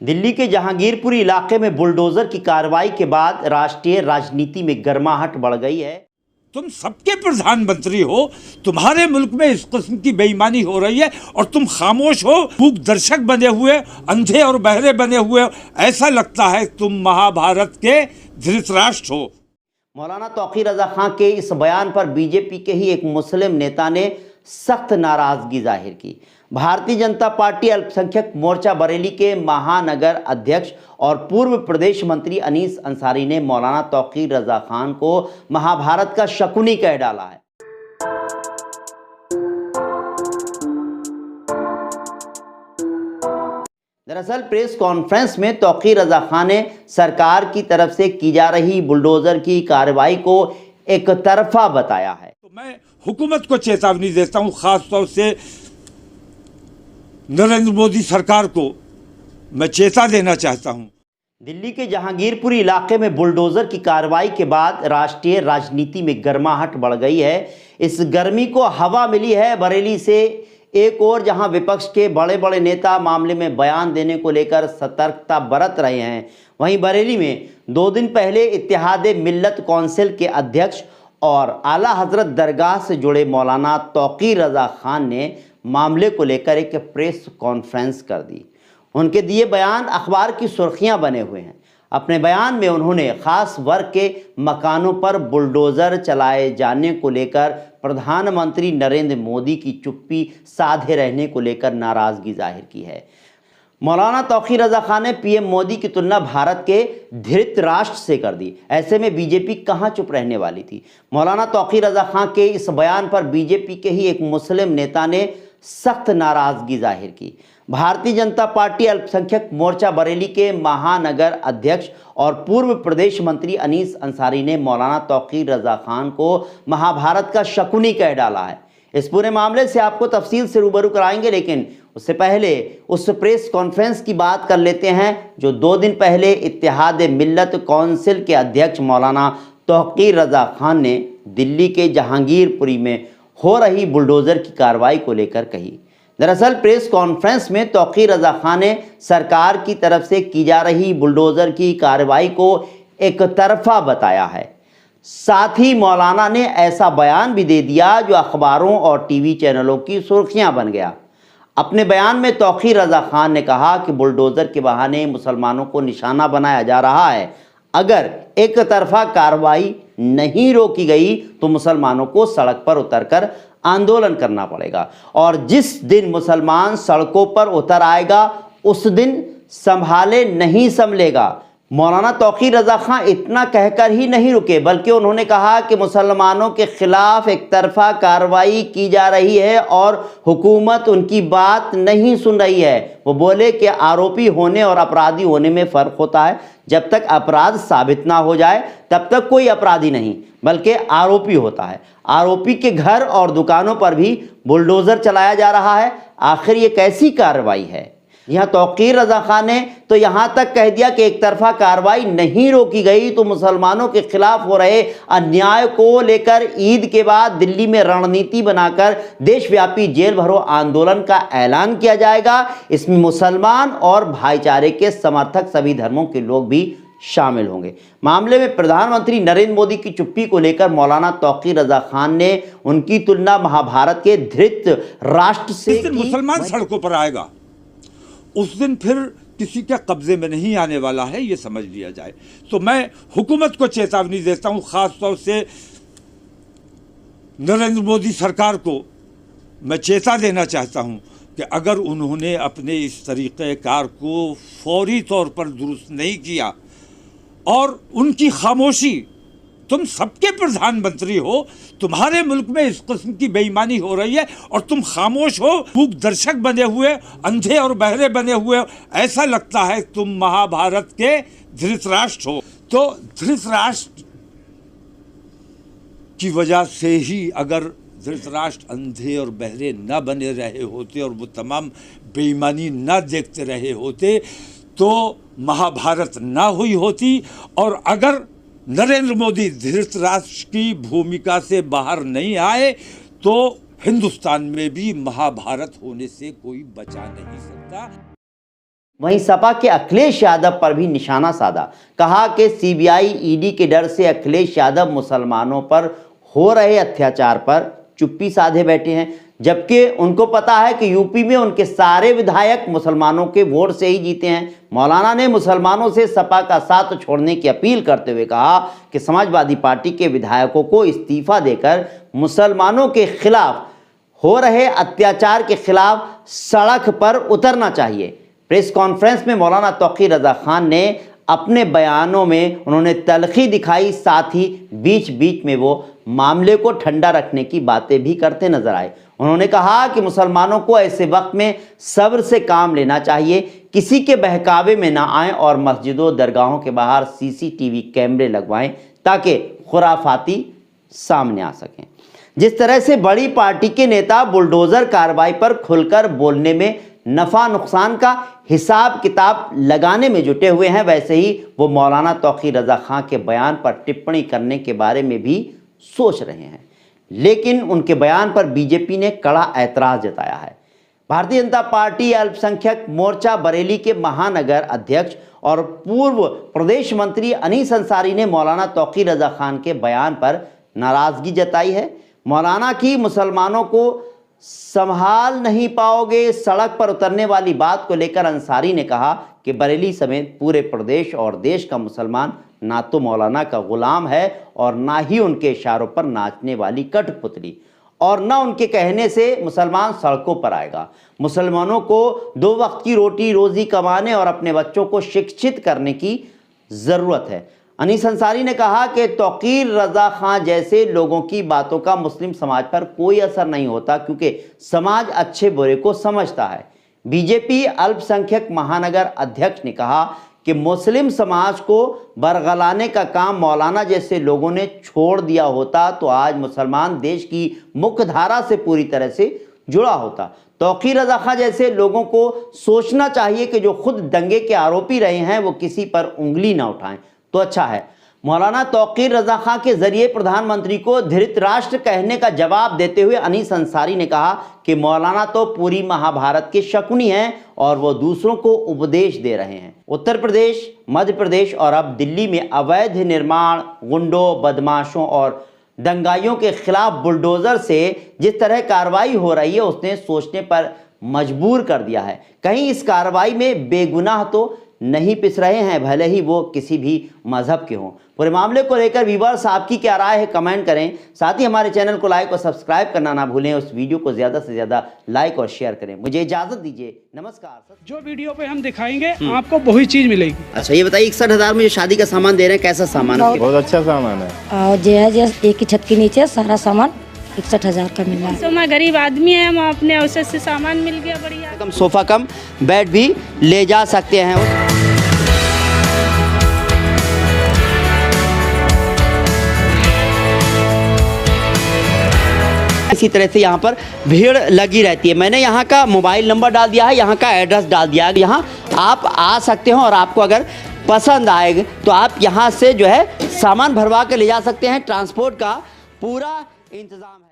दिल्ली के जहांगीरपुरी इलाके में बुलडोजर की कार्रवाई के बाद राष्ट्रीय राजनीति में गर्माहट बढ़ गई है। तुम सबके प्रधानमंत्री हो, तुम्हारे मुल्क में इस किस्म की बेईमानी हो रही है और तुम खामोश हो, मूक दर्शक बने हुए, अंधे और बहरे बने हुए। ऐसा लगता है तुम महाभारत के धृतराष्ट्र हो। मौलाना तौक़ीर रज़ा खां के इस बयान पर बीजेपी के ही एक मुस्लिम नेता ने सख्त नाराजगी जाहिर की। भारतीय जनता पार्टी अल्पसंख्यक मोर्चा बरेली के महानगर अध्यक्ष और पूर्व प्रदेश मंत्री अनीस अंसारी ने मौलाना तौक़ीर रज़ा खान को महाभारत का शकुनी कह डाला है। दरअसल प्रेस कॉन्फ्रेंस में तौक़ीर रज़ा खान ने सरकार की तरफ से की जा रही बुलडोजर की कार्रवाई को एक तरफा बताया है। तो मैं हुकूमत को चेतावनी देता हूं, खास तौर से नरेंद्र मोदी सरकार को मैं चेता देना चाहता हूं। दिल्ली के जहांगीरपुरी इलाके में बुलडोजर की कार्रवाई के बाद राष्ट्रीय राजनीति में गर्माहट बढ़ गई है। इस गर्मी को हवा मिली है बरेली से। एक और जहां विपक्ष के बड़े बड़े नेता मामले में बयान देने को लेकर सतर्कता बरत रहे हैं, वहीं बरेली में 2 दिन पहले इत्तेहादे मिल्लत कौंसिल के अध्यक्ष और आला हजरत दरगाह से जुड़े मौलाना तौक़ीर रज़ा खान ने मामले को लेकर एक प्रेस कॉन्फ्रेंस कर दी। उनके दिए बयान अखबार की सुर्खियां बने हुए हैं। अपने बयान में उन्होंने खास वर्ग के मकानों पर बुलडोज़र चलाए जाने को लेकर प्रधानमंत्री नरेंद्र मोदी की चुप्पी साधे रहने को लेकर नाराज़गी जाहिर की है। मौलाना तौक़ीर रज़ा खान ने पीएम मोदी की तुलना भारत के धृतराष्ट्र से कर दी। ऐसे में बीजेपी कहां चुप रहने वाली थी। मौलाना तौक़ीर रज़ा खान के इस बयान पर बीजेपी के ही एक मुस्लिम नेता ने सख्त नाराज़गी जाहिर की। भारतीय जनता पार्टी अल्पसंख्यक मोर्चा बरेली के महानगर अध्यक्ष और पूर्व प्रदेश मंत्री अनीस अंसारी ने मौलाना तौक़ीर रज़ा खान को महाभारत का शकुनी कह डाला है। इस पूरे मामले से आपको तफसील से रूबरू कराएंगे, लेकिन उससे पहले उस प्रेस कॉन्फ्रेंस की बात कर लेते हैं जो 2 दिन पहले इत्तेहाद मिल्लत कौंसिल के अध्यक्ष मौलाना तौक़ीर रज़ा खान ने दिल्ली के जहांगीरपुरी में हो रही बुलडोज़र की कार्रवाई को लेकर कही। दरअसल प्रेस कॉन्फ्रेंस में तौक़ीर रज़ा खान ने सरकार की तरफ से की जा रही बुलडोज़र की कार्रवाई को एक तरफा बताया है। साथ ही मौलाना ने ऐसा बयान भी दे दिया जो अखबारों और टीवी चैनलों की सुर्खियां बन गया। अपने बयान में तौक़ीर रज़ा खान ने कहा कि बुलडोज़र के बहाने मुसलमानों को निशाना बनाया जा रहा है। अगर एक तरफा कार्रवाई नहीं रोकी गई तो मुसलमानों को सड़क पर उतरकर आंदोलन करना पड़ेगा, और जिस दिन मुसलमान सड़कों पर उतर आएगा उस दिन संभाले नहीं संभलेगा। मौलाना तौक़ीर रज़ा खान इतना कहकर ही नहीं रुके, बल्कि उन्होंने कहा कि मुसलमानों के खिलाफ एक तरफा कार्रवाई की जा रही है और हुकूमत उनकी बात नहीं सुन रही है। वो बोले कि आरोपी होने और अपराधी होने में फ़र्क होता है। जब तक अपराध साबित ना हो जाए तब तक कोई अपराधी नहीं बल्कि आरोपी होता है। आरोपी के घर और दुकानों पर भी बुलडोज़र चलाया जा रहा है। आखिर ये कैसी कार्रवाई है? यहाँ तौक़ीर रज़ा खान ने तो यहाँ तक कह दिया कि एक तरफा कार्रवाई नहीं रोकी गई तो मुसलमानों के खिलाफ हो रहे अन्याय को लेकर ईद के बाद दिल्ली में रणनीति बनाकर देशव्यापी जेल भरो आंदोलन का ऐलान किया जाएगा। इसमें मुसलमान और भाईचारे के समर्थक सभी धर्मों के लोग भी शामिल होंगे। मामले में प्रधानमंत्री नरेंद्र मोदी की चुप्पी को लेकर मौलाना तौक़ीर रज़ा खान ने उनकी तुलना महाभारत के धृतराष्ट्र से की। मुसलमान सड़कों पर आएगा उस दिन फिर किसी के कब्जे में नहीं आने वाला है, ये समझ लिया जाए। तो मैं हुकूमत को चेतावनी देता हूं, खास तौर से नरेंद्र मोदी सरकार को मैं चेता देना चाहता हूं कि अगर उन्होंने अपने इस तरीक़ेकार को फौरी तौर पर दुरुस्त नहीं किया और उनकी खामोशी, तुम सबके प्रधानमंत्री हो, तुम्हारे मुल्क में इस किस्म की बेईमानी हो रही है और तुम खामोश हो, मूक दर्शक बने हुए, अंधे और बहरे बने हुए। ऐसा लगता है तुम महाभारत के धृतराष्ट्र हो। तो धृतराष्ट्र की वजह से ही अगर धृतराष्ट्र अंधे और बहरे न बने रहे होते और वो तमाम बेईमानी न देखते रहे होते तो महाभारत ना हुई होती। और अगर नरेंद्र मोदी धृतराष्ट्र की भूमिका से बाहर नहीं आए तो हिंदुस्तान में भी महाभारत होने से कोई बचा नहीं सकता। वहीं सपा के अखिलेश यादव पर भी निशाना साधा। कहा कि सीबीआई ईडी के डर से अखिलेश यादव मुसलमानों पर हो रहे अत्याचार पर चुप्पी साधे बैठे हैं, जबकि उनको पता है कि यूपी में उनके सारे विधायक मुसलमानों के वोट से ही जीते हैं। मौलाना ने मुसलमानों से सपा का साथ छोड़ने की अपील करते हुए कहा कि समाजवादी पार्टी के विधायकों को इस्तीफा देकर मुसलमानों के खिलाफ हो रहे अत्याचार के खिलाफ सड़क पर उतरना चाहिए। प्रेस कॉन्फ्रेंस में मौलाना तौकीर रजा खान ने अपने बयानों में उन्होंने तलखी दिखाई, साथ ही बीच बीच में वो मामले को ठंडा रखने की बातें भी करते नजर आए। उन्होंने कहा कि मुसलमानों को ऐसे वक्त में सब्र से काम लेना चाहिए, किसी के बहकावे में ना आएं और मस्जिदों दरगाहों के बाहर सीसीटीवी कैमरे लगवाएं ताकि खुराफाती सामने आ सकें। जिस तरह से बड़ी पार्टी के नेता बुलडोजर कार्रवाई पर खुलकर बोलने में नफा नुकसान का हिसाब किताब लगाने में जुटे हुए हैं, वैसे ही वो मौलाना तौकीर रजा खां के बयान पर टिप्पणी करने के बारे में भी सोच रहे हैं। लेकिन उनके बयान पर बीजेपी ने कड़ा ऐतराज जताया है। भारतीय जनता पार्टी अल्पसंख्यक मोर्चा बरेली के महानगर अध्यक्ष और पूर्व प्रदेश मंत्री अनीस अंसारी ने मौलाना तौकीर रजा खान के बयान पर नाराजगी जताई है। मौलाना की मुसलमानों को संभाल नहीं पाओगे सड़क पर उतरने वाली बात को लेकर अंसारी ने कहा कि बरेली समेत पूरे प्रदेश और देश का मुसलमान ना तो मौलाना का गुलाम है और ना ही उनके इशारों पर नाचने वाली कठपुतली, और ना उनके कहने से मुसलमान सड़कों पर आएगा। मुसलमानों को 2 वक्त की रोटी रोजी कमाने और अपने बच्चों को शिक्षित करने की ज़रूरत है। अनीस अंसारी ने कहा कि तौकीर रजा खां जैसे लोगों की बातों का मुस्लिम समाज पर कोई असर नहीं होता, क्योंकि समाज अच्छे बुरे को समझता है। बीजेपी अल्पसंख्यक महानगर अध्यक्ष ने कहा कि मुस्लिम समाज को बरगलाने का काम मौलाना जैसे लोगों ने छोड़ दिया होता तो आज मुसलमान देश की मुख्य धारा से पूरी तरह से जुड़ा होता। तौकीर रजा खां जैसे लोगों को सोचना चाहिए कि जो खुद दंगे के आरोपी रहे हैं वो किसी पर उंगली ना उठाएं तो अच्छा है। मौलाना तौकीर रजा खां के जरिए प्रधानमंत्री को धृतराष्ट्र कहने का जवाब देते हुए अनीस अंसारी ने कहा कि मौलाना तो पूरी महाभारत के शकुनी हैं और वो दूसरों को उपदेश दे रहे हैं। उत्तर प्रदेश, मध्य प्रदेश और अब दिल्ली में अवैध निर्माण, गुंडों, बदमाशों और दंगाइयों के खिलाफ बुलडोजर से जिस तरह कार्रवाई हो रही है उसने सोचने पर मजबूर कर दिया है। कहीं इस कार्रवाई में बेगुनाह तो नहीं पिस रहे हैं, भले ही वो किसी भी मजहब के हों। पूरे मामले को लेकर व्यूअर्स आपकी क्या राय है कमेंट करें। साथ ही हमारे चैनल को लाइक और सब्सक्राइब करना ना भूलें। उस वीडियो को ज़्यादा से ज़्यादा लाइक और शेयर करें। मुझे इजाज़त दीजिए, नमस्कार। जो वीडियो पे हम दिखाएंगे आपको वही चीज़ मिलेगी। अच्छा ये बताइए, 61,000 में जो शादी का सामान दे रहे हैं कैसा सामान है? बहुत अच्छा सामान है। और जो है एक ही छत के नीचे सारा सामान 61,000 का मिल रहा है। तो मैं गरीब आदमी है, हम अपने अवसर से सामान मिल गया बढ़िया। कम सोफा कम बेड भी ले जा सकते हैं। इसी तरह से यहाँ पर भीड़ लगी रहती है। मैंने यहाँ का मोबाइल नंबर डाल दिया है, यहाँ का एड्रेस डाल दिया है। यहाँ आप आ सकते हो और आपको अगर पसंद आएगा तो आप यहाँ से जो है सामान भरवा के ले जा सकते हैं। ट्रांसपोर्ट का पूरा इंतजाम है।